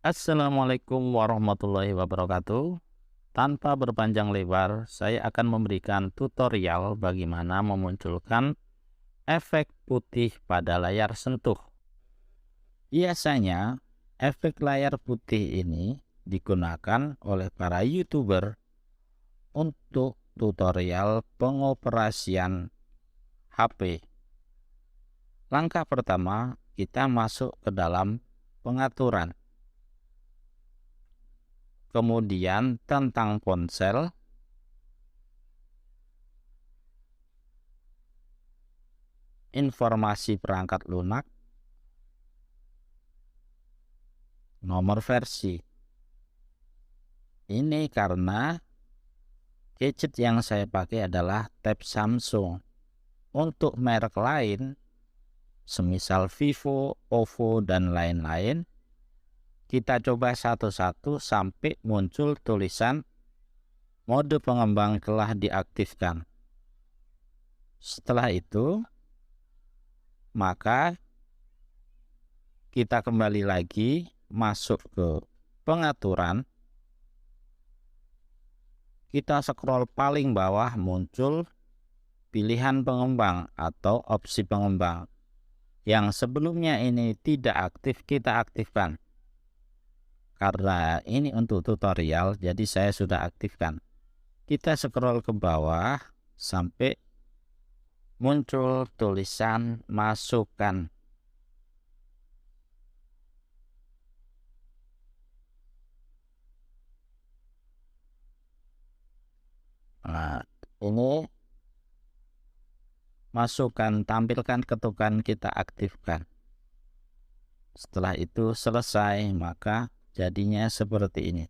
Assalamualaikum warahmatullahi wabarakatuh. Tanpa berpanjang lebar, saya akan memberikan tutorial bagaimana memunculkan efek putih pada layar sentuh. Biasanya, efek layar putih ini digunakan oleh para YouTuber untuk tutorial pengoperasian HP. Langkah pertama, kita masuk ke dalam pengaturan. Kemudian tentang ponsel, informasi perangkat lunak, nomor versi. Ini karena gadget yang saya pakai adalah tab Samsung. Untuk merek lain, semisal Vivo, OVO, dan lain-lain, kita coba satu-satu sampai muncul tulisan mode pengembang telah diaktifkan. Setelah itu, maka kita kembali lagi masuk ke pengaturan. Kita scroll paling bawah, muncul pilihan pengembang atau opsi pengembang. Yang sebelumnya ini tidak aktif, kita aktifkan. Karena ini untuk tutorial, jadi saya sudah aktifkan. Kita scroll ke bawah sampai muncul tulisan masukkan. Nah, ini masukkan, tampilkan ketukan, kita aktifkan. Setelah itu selesai, maka jadinya seperti ini.